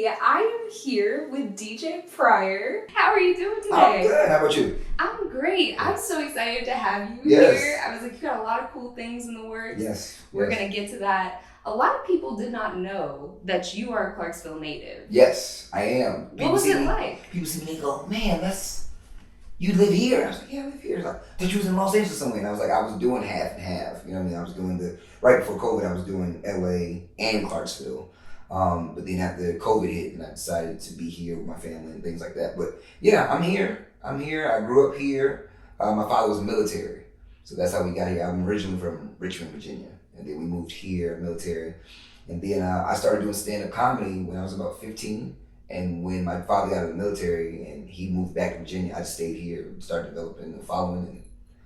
Hey, I am here with DJ Pryor. How are you doing today? I'm good. How about you? I'm great. I'm so excited to have you Yes. here. I was like, you got a lot of cool things in the works. Yes. We're going to get to that. A lot of people did not know that you are a Clarksville native. Yes, I am. What was it like? People see me and they go, man, you live here? I was like, yeah, I live here. Like, I thought you was in Los Angeles somewhere. And I was like, I was doing half and half. You know what I mean? I was doing right before COVID, I was doing LA and Clarksville. But then after COVID hit, and I decided to be here with my family and things like that. But yeah, I'm here. I grew up here. My father was military. So that's how we got here. I'm originally from Richmond, Virginia. And then we moved here, military. And then I started doing stand-up comedy when I was about 15. And when my father got out of the military and he moved back to Virginia, I just stayed here and started developing the following and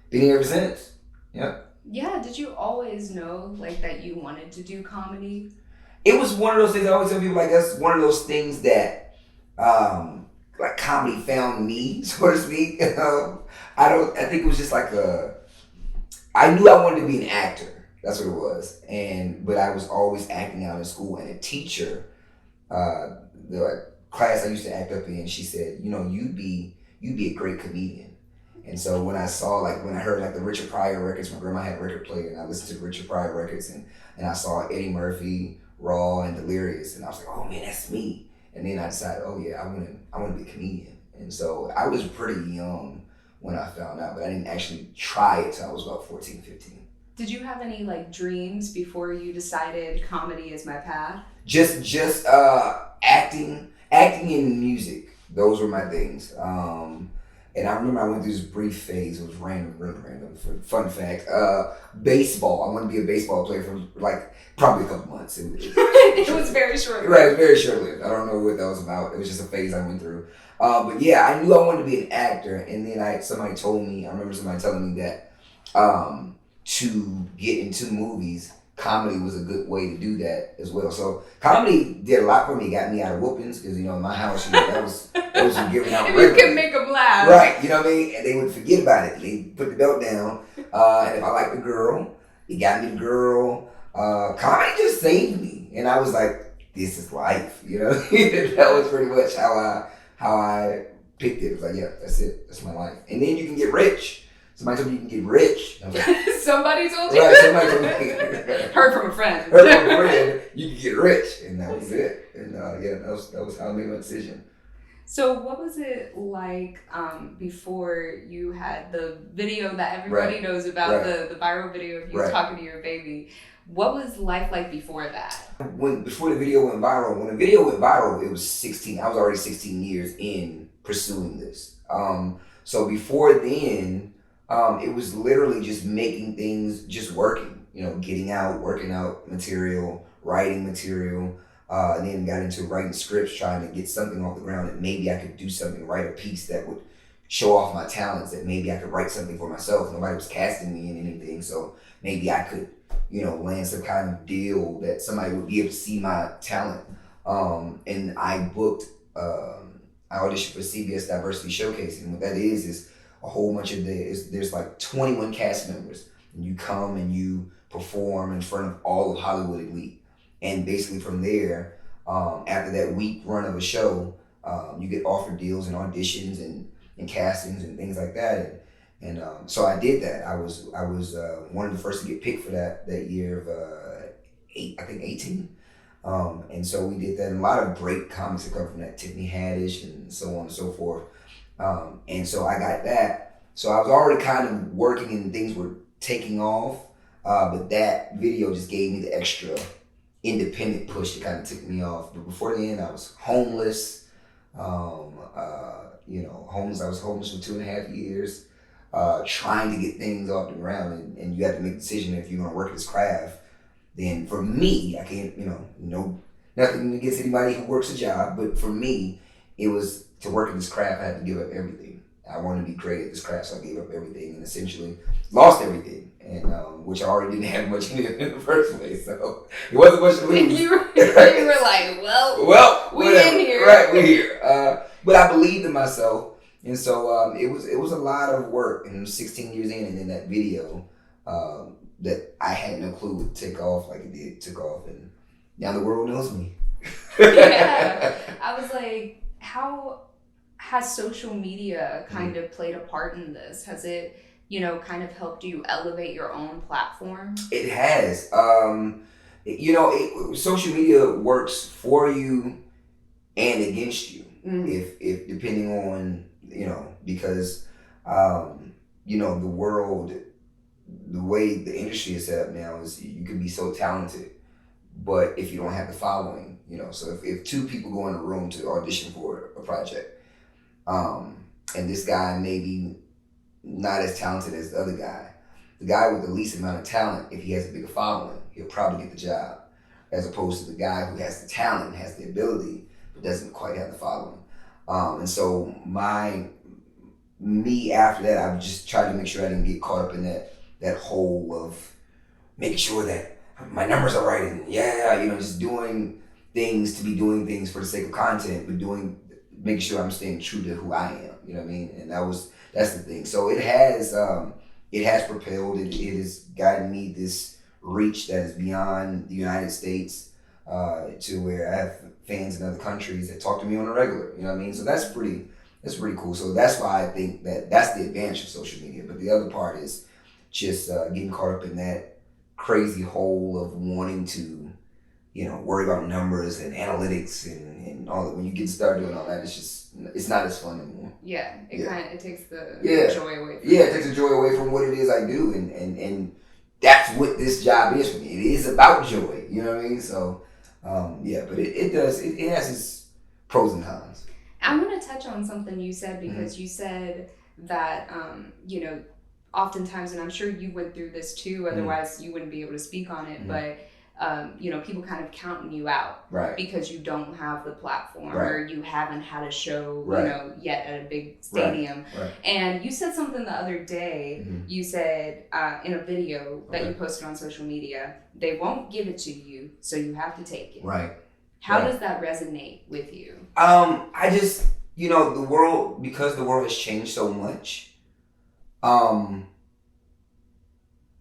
been here ever since. Yeah. Yeah, did you always know like that you wanted to do comedy? It was one of those things I always tell people, like, that's one of those things that like comedy found me, so to speak. I think it was just like I knew I wanted to be an actor. That's what it was. But I was always acting out in school, and a teacher, the class I used to act up in, she said, you know, you'd be a great comedian. And so when I heard like the Richard Pryor records, my grandma had a record player, and I listened to the Richard Pryor records, and I saw Eddie Murphy, Raw, and Delirious, and I was like, oh man, that's me. And then I decided, oh yeah, I want to be a comedian. And so I was pretty young when I found out, but I didn't actually try it till I was about 14, 15. Did you have any like dreams before you decided comedy is my path? Just acting and music. Those were my things. And I remember I went through this brief phase. It was random, really random. Fun fact, baseball. I wanted to be a baseball player for like probably a couple months. It was very short-lived. Right, it was very short-lived. I don't know what that was about. It was just a phase I went through. But yeah, I knew I wanted to be an actor. And then somebody told me, I remember somebody telling me that to get into movies, comedy was a good way to do that as well. So comedy did a lot for me. It got me out of whoopings because, you know, in my house, that was giving out. If you can make them laugh. Right, you know what I mean? And they would forget about it. They put the belt down. And if I liked the girl, it got me the girl. Comedy just saved me. And I was like, this is life, you know? That was pretty much how I picked it. It was like, yeah, that's it. That's my life. And then you can get rich. Somebody told me you can get rich. I was like, somebody told you? Right, somebody told me. Heard from a friend. You can get rich. And that was it. And yeah, that was how I made my decision. So what was it like before you had the video that everybody knows about, the viral video of you talking to your baby? What was life like before that? Before the video went viral, when the video went viral, it was 16. I was already 16 years in pursuing this. So before then, it was literally just making things just working, you know, getting out, working out material, writing material, and then got into writing scripts, trying to get something off the ground that maybe I could do something, write a piece that would show off my talents, that maybe I could write something for myself. Nobody was casting me in anything, so maybe I could, you know, land some kind of deal that somebody would be able to see my talent. And I booked, I auditioned for CBS Diversity Showcase, and what that is a whole bunch of there's like 21 cast members, and you come and you perform in front of all of Hollywood elite, and basically from there, after that week run of a show, you get offered deals and auditions and castings and things like that, and so I did that. I was one of the first to get picked for that year of 18. And so we did that, and a lot of great comics that come from that, Tiffany Haddish and so on and so forth. And so I got that. So I was already kind of working and things were taking off. But that video just gave me the extra independent push that kind of took me off. But before then, I was homeless. Homeless. I was homeless for 2.5 years, trying to get things off the ground. And you have to make a decision if you're going to work this craft. Then for me, I can't, nothing against anybody who works a job, but for me, it was to work in this craft, I had to give up everything. I wanted to be great at this craft, so I gave up everything and essentially lost everything, and which I already didn't have much in it in the first place, so it wasn't much to lose. You were like, well, we in here. Right, we're here. But I believed in myself, and so it was a lot of work, and it was 16 years in, and then that video that I had no clue would take off like it did, took off, and now the world knows me. Yeah. I was like, how has social media kind of played a part in this? Has it, kind of helped you elevate your own platform? It has. Social media works for you and against you, if depending on, because the world, the way the industry is set up now is you can be so talented, but if you don't have the following, so if two people go in a room to audition for a project, and this guy may be not as talented as the other guy, the guy with the least amount of talent, if he has a bigger following, he'll probably get the job, as opposed to the guy who has the talent, has the ability, but doesn't quite have the following. And so me after that, I just tried to make sure I didn't get caught up in that hole of making sure that my numbers are right and just doing things to be doing things for the sake of content, but making sure I'm staying true to who I am. You know what I mean? And that's the thing. So it has propelled, it has gotten me this reach that is beyond the United States, to where I have fans in other countries that talk to me on a regular. You know what I mean? So that's pretty cool. So that's why I think that's the advantage of social media. But the other part is just getting caught up in that crazy hole of wanting to, worry about numbers and analytics and all that. When you get started doing all that, it's not as fun anymore. Yeah, it takes the joy away from it takes the joy away from what it is I do, and that's what this job is for me. It is about joy, you know what I mean? So, but it has its pros and cons. I'm going to touch on something you said, because you said that, oftentimes, and I'm sure you went through this too, otherwise you wouldn't be able to speak on it, but people kind of counting you out, right, because you don't have the platform, right, or you haven't had a show, right, yet at a big stadium. Right. And you said something the other day. You said in a video that you posted on social media, they won't give it to you, so you have to take it. Right. How does that resonate with you? I just, the world, because the world has changed so much,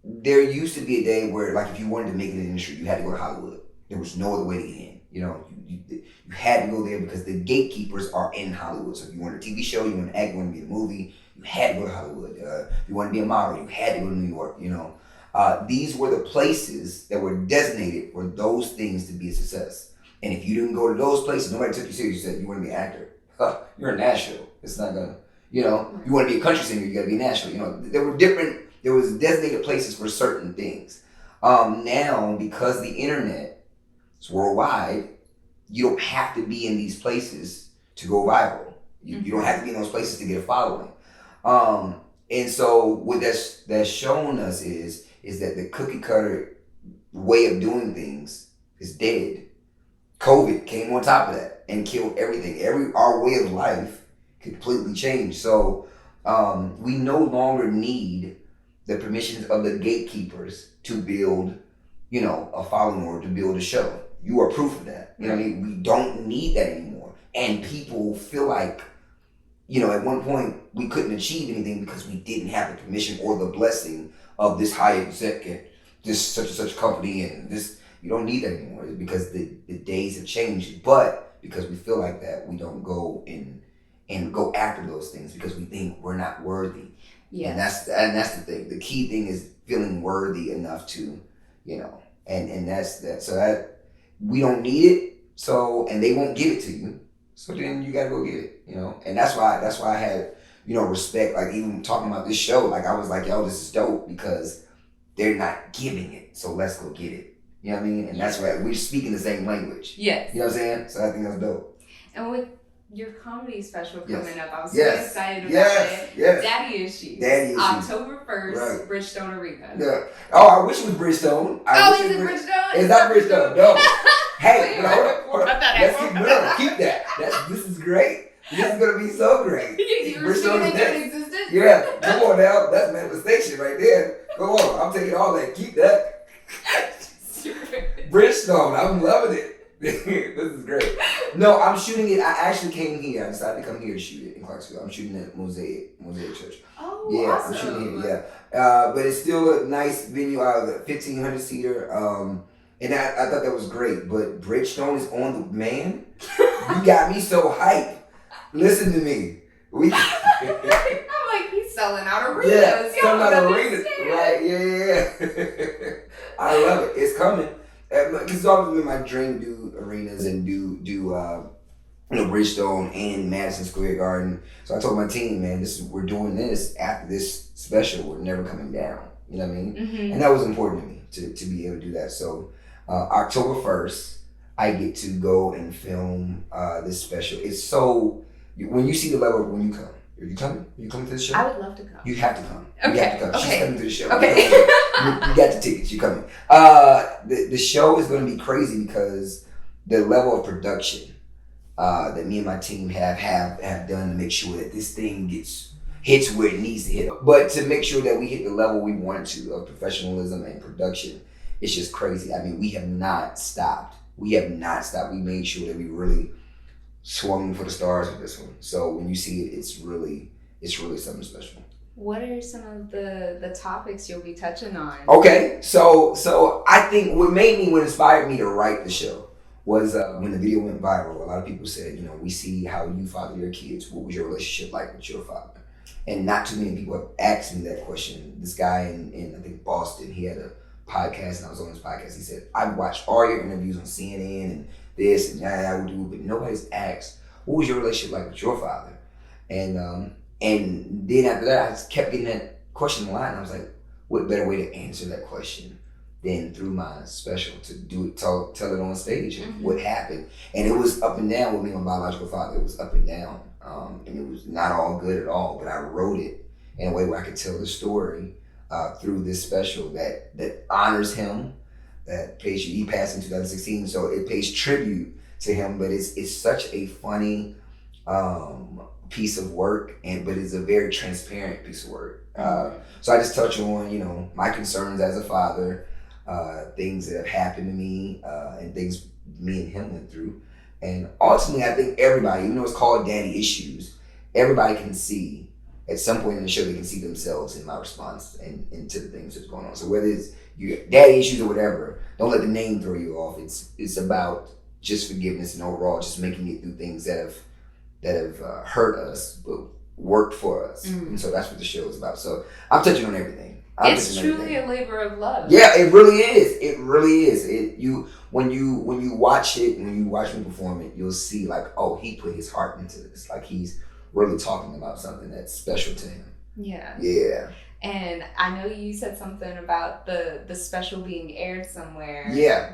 there used to be a day where, like, if you wanted to make it in the industry, you had to go to Hollywood. There was no other way to get in. You had to go there because the gatekeepers are in Hollywood. So if you wanted a TV show, you wanted to act, you wanted to be in a movie, you had to go to Hollywood. If you wanted to be a model, you had to go to New York. These were the places that were designated for those things to be a success. And if you didn't go to those places, nobody took you serious. You said you want to be an actor. You're in Nashville. It's not gonna. You want to be a country singer, you got to be in Nashville. There was designated places for certain things. Now, because the internet is worldwide, you don't have to be in these places to go viral. You don't have to be in those places to get a following. And so what that's shown us is that the cookie cutter way of doing things is dead. COVID came on top of that and killed everything. Our way of life completely changed. So we no longer need the permissions of the gatekeepers to build, a following or to build a show. You are proof of that. You know what I mean? We don't need that anymore. And people feel like, at one point we couldn't achieve anything because we didn't have the permission or the blessing of this high exec at this such and such company, and this. You don't need that anymore because the days have changed. But because we feel like that, we don't go and go after those things because we think we're not worthy. Yeah. And that's the thing. The key thing is feeling worthy enough to, and that's that. So that we don't need it. So, and they won't give it to you. So then you gotta go get it, And that's why I had, respect. Like, even talking about this show, like, I was like, yo, this is dope because they're not giving it. So let's go get it. You know what I mean? And that's right. We're speaking the same language. Yes. You know what I'm saying? So I think that's dope. And with your comedy special coming up, I'm so excited about it. Yes. Daddy Issues. October 1st, Bridgestone Arena. Yeah. Oh, I wish it was Bridgestone. Is it Bridgestone? It's not Bridgestone. No. Hey, hold on. Let's keep that. This is great. This is gonna be so great. You were speaking into existence? Yeah. Come on now. That's manifestation right there. Come on. I'm taking all that. Keep that. Bridgestone, I'm loving it. This is great. No, I'm shooting it. I actually came here. I decided to come here to shoot it in Clarksville. I'm shooting at Mosaic Church. Oh, yeah, awesome. I'm shooting here. Yeah, but it's still a nice venue. Out of the 1,500 seater. And I thought that was great. But Bridgestone is on the man. You got me so hyped. Listen to me. I'm like, he's selling out arenas. Yeah, selling out arenas. Right, yeah. I love it. It's coming. Because it's always been my dream to do arenas and do Bridgestone and Madison Square Garden. So I told my team, man, we're doing this after this special. We're never coming down. You know what I mean? Mm-hmm. And that was important to me to be able to do that. So October 1st, I get to go and film this special. It's so, when you see the level, when you come, are you coming? Are you coming to the show? I would love to come. You have to come. Okay. You have to come. Okay. She's coming to the show. Okay. You got the tickets. You're coming. The show is going to be crazy because the level of production that me and my team have done to make sure that this thing hits where it needs to hit. But to make sure that we hit the level we want to of professionalism and production, it's just crazy. I mean, we have not stopped. We made sure that we really swung for the stars with this one. So when you see it, it's really something special. What are some of the topics you'll be touching on? Okay, so I think what inspired me to write the show was when the video went viral. A lot of people said, we see how you father your kids. What was your relationship like with your father? And not too many people have asked me that question. This guy in I think Boston, he had a podcast, and I was on his podcast. He said, I've watched all your interviews on CNN and this and that I would do, but nobody's asked, what was your relationship like with your father? And then after that, I just kept getting that question in line. I was like, what better way to answer that question than through my special, to do it, tell it on stage and what happened. And it was up and down with me and my biological father. It was up and down. And it was not all good at all, but I wrote it in a way where I could tell the story through this special that honors him. That he passed in 2016, so it pays tribute to him. But it's such a funny piece of work, but it's a very transparent piece of work. So I just touch on my concerns as a father, things that have happened to me, and things me and him went through. And ultimately, I think everybody, even though it's called Daddy Issues, everybody can see at some point in the show, they can see themselves in my response and to the things that's going on. So whether it's your daddy issues or whatever, don't let the name throw you off. It's about just forgiveness and overall just making it through things that have hurt us but worked for us. And so that's what the show is about. So I'm touching on everything. It's truly a labor of love. Yeah, it really is. It really is. When you watch it, when you watch me perform it, you'll see like, oh, he put his heart into this. Like he's really talking about something that's special to him. Yeah. Yeah. And I know you said something about the special being aired somewhere. Yeah.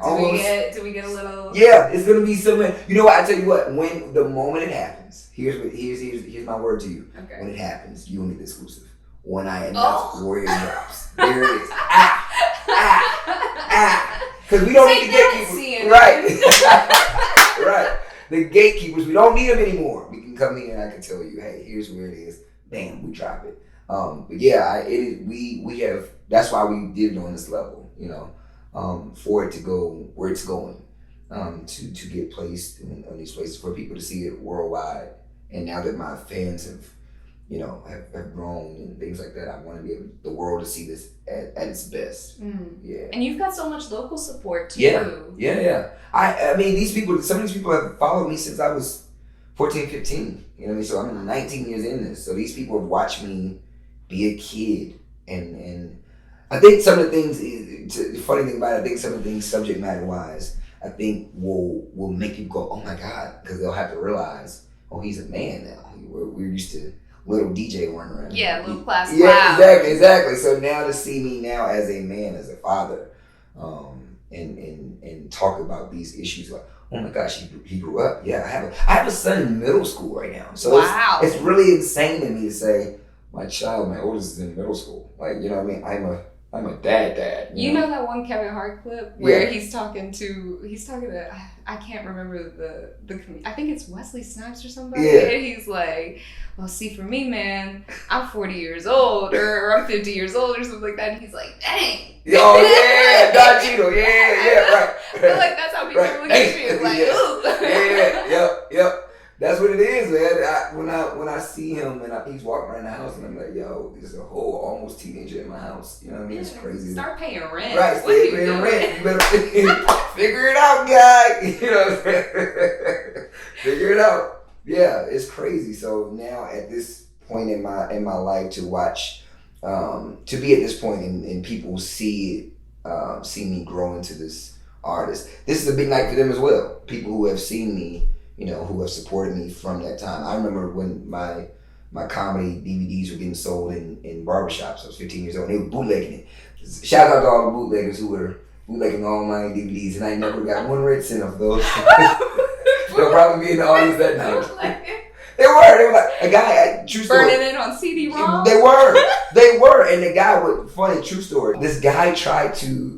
Do we get a little? Yeah, it's gonna be somewhere. You know what? I tell you what. When the moment it happens, here's my word to you. Okay. When it happens, you will get the exclusive. When I announce Warrior Drops, there it is. Because we don't need the gatekeepers, right? Right. The gatekeepers, we don't need them anymore. We can come here and I can tell you, hey, here's where it is. Bam, we drop it. But yeah, we have. That's why we did it on this level, for it to go where it's going, to get placed in these places for people to see it worldwide. And now that my fans have grown and things like that, I want to be able the world to see this at its best. Yeah. And you've got so much local support too. Yeah. I mean, some of these people have followed me since I was 14, 15. You know what I mean? So I'm 19 years in this. So these people have watched me be a kid, and I think some of the things. The funny thing about it, I think some of the things, subject matter wise, I think will make you go, oh my God, because they'll have to realize, oh, he's a man now. We're used to little DJ running around. Yeah, little class. Yeah, exactly. So now to see me now as a man, as a father, and talk about these issues like, oh my gosh, he grew up. Yeah, I have a son in middle school right now. So it's really insane to me to say my oldest is in middle school. Like, you know what I mean? I'm a dad. You know that one Kevin Hart clip where he's talking to I can't remember the I think it's Wesley Snipes or somebody. Yeah. And he's like, well, see, for me, man, I'm 40 years old or I'm 50 years old or something like that. And he's like, dang. Oh yeah, Don Cheadle. Yeah, right. I feel like that's how people look at you. Like, ooh. Yep. That's what it is, man. When I see him and he's walking around the house and I'm like, yo, there's a whole almost teenager in my house. You know what I mean? It's crazy. Start paying rent. Right, start paying rent. You better figure it out, guy. You know what I'm saying? Figure it out. Yeah, it's crazy. So now at this point in my life to watch, to be at this point and people see me grow into this artist. This is a big night for them as well. People who have seen me, you know, who have supported me from that time. I remember when my comedy DVDs were getting sold in barbershops. I was 15 years old. And they were bootlegging it. Shout out to all the bootleggers who were bootlegging all my DVDs, and I never got one red cent of those. They'll probably be in the audience that night. They were like a guy. True story. Burning it on CD-ROM. They were, and the guy was funny. True story. This guy tried to.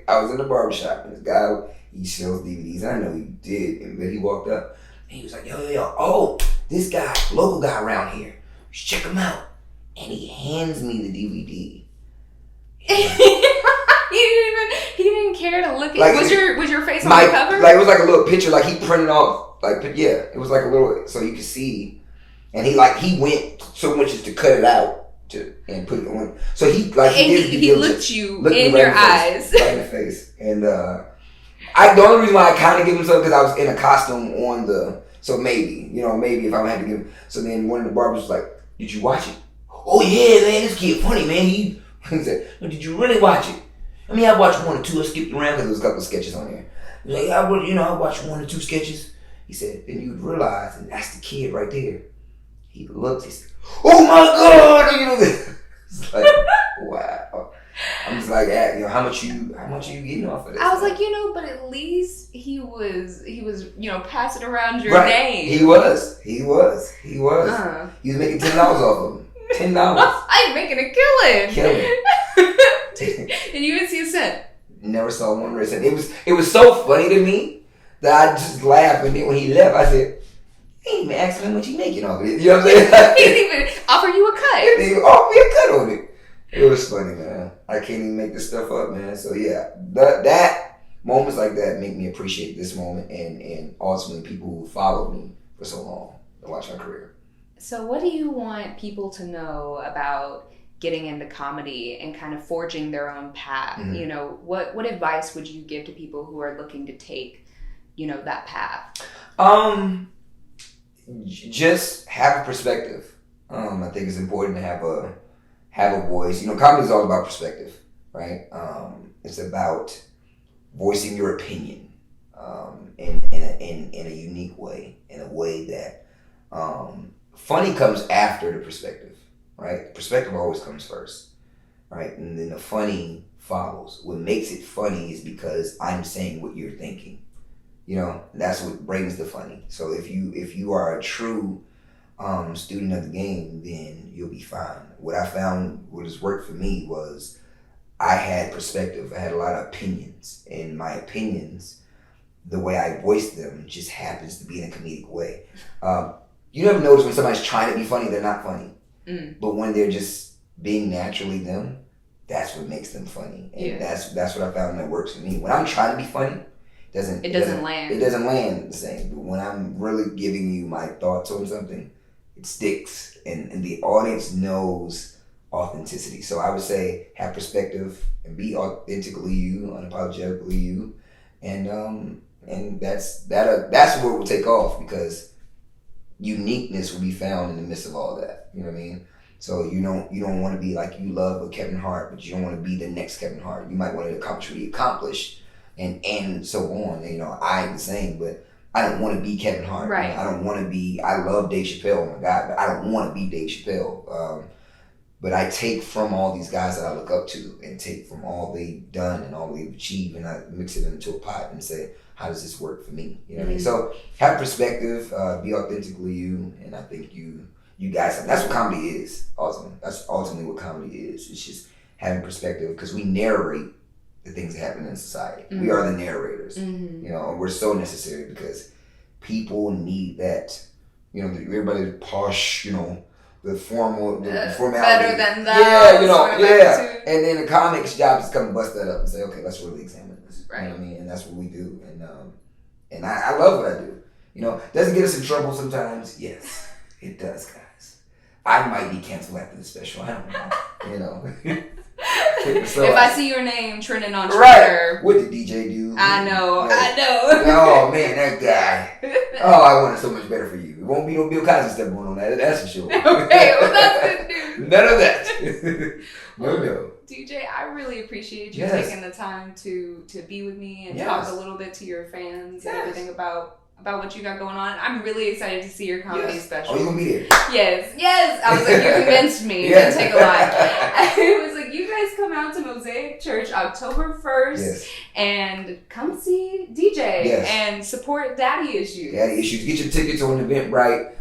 I was in the barbershop, and this guy he sells DVDs. And I know he did, and then he walked up, and he was like, yo, oh, this guy, local guy around here, you should check him out. And he hands me the DVD. He didn't even care to look at. Like, was your face on the cover? Like it was like a little picture. Like he printed off. Like yeah, it was like a little so you could see. And he went so much as to cut it out and put it on. So he looked you in your eyes, right in the face. And the only reason why I kind of give him something because I was in a costume on the. So maybe if I had to give him. So then one of the barbers was like, "Did you watch it?" "Oh yeah, man, this kid funny, man." He said, "No, did you really watch it?" I mean, I watched 1 or 2. I skipped around because there was a couple of sketches on there. He was like, I watched 1 or 2 sketches. He said, then you'd realize, and that's the kid right there. He looked, he said, "Oh my God!" It's like, wow. I'm just like, how much are you getting off of this? I was like, but at least he was, passing around your name. He was. He was making $10 off of him. $10. I'm making a killing. And you didn't see a cent. Never saw one red cent. It was so funny to me that I just laughed, and then when he left, I said, "He ain't even asked me how much he making off of it." You know what I'm saying? He didn't even offer you a cut. He didn't even offer me a cut on it. It was funny, man. I can't even make this stuff up, man. So yeah, that moments like that make me appreciate this moment and ultimately people who followed me for so long to watch my career. So what do you want people to know about getting into comedy and kind of forging their own path? Mm-hmm. What advice would you give to people who are looking to take, that path? Just have a perspective. I think it's important to have a voice. Comedy is all about perspective, right? It's about voicing your opinion in a unique way, in a way that funny comes after the perspective. Right? Perspective always comes first, right? And then the funny follows. What makes it funny is because I'm saying what you're thinking. That's what brings the funny. So if you are a true student of the game, then you'll be fine. What I found, what has worked for me was I had perspective. I had a lot of opinions, and my opinions, the way I voiced them, just happens to be in a comedic way. You never notice when somebody's trying to be funny, they're not funny. But when they're just being naturally them, that's what makes them funny. And that's what I found that works for me. When I'm trying to be funny, it doesn't land. It doesn't land the same. But when I'm really giving you my thoughts on something, it sticks. And the audience knows authenticity. So I would say have perspective and be authentically you, unapologetically you. And that's where it will take off because uniqueness will be found in the midst of all that. You know what I mean? So you don't want to be like you love a Kevin Hart, but you don't want to be the next Kevin Hart. You might want to accomplish what he accomplished and so on. And, I ain't the same, but I don't want to be Kevin Hart. Right. I don't want to be, I love Dave Chappelle, oh my God, but I don't want to be Dave Chappelle. But I take from all these guys that I look up to and take from all they've done and all they've achieved and I mix it into a pot and say, how does this work for me? You know what I mean? So have perspective, be authentically you, and I think you guys, that's what comedy is, ultimately. That's ultimately what comedy is. It's just having perspective because we narrate the things that happen in society. Mm-hmm. We are the narrators. Mm-hmm. And we're so necessary because people need that, everybody posh, the formal, the formality. Better than that. Yeah, And then the comic's job is to come bust that up and say, okay, let's really examine this. Right. You know what I mean? And that's what we do. And I love what I do. You know, does it get us in trouble sometimes? Yes, it does, guys. I might be canceled after the special. I don't know. You know. So, if I see your name trending on Twitter. Right. What did DJ do? I know. Oh, man, that guy. Oh, I want it so much better for you. It won't be no Bill Cosby stuff going on that. That's for sure. Okay, well, that's good news. None of that. No. DJ, I really appreciate you taking the time to be with me and talk a little bit to your fans and everything about what you got going on. I'm really excited to see your comedy special. Oh, you gonna be there? Yes. I was like, you convinced me. It didn't take a lot. It was like, you guys come out to Mosaic Church October 1st and come see DJ and support Daddy Issues. Daddy Issues. Get your tickets on Eventbrite.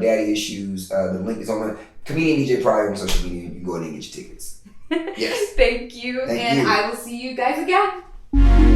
Daddy Issues. The link is on comedian DJ Pryor on social media. You can go ahead and get your tickets. Yes. Thank you. I will see you guys again.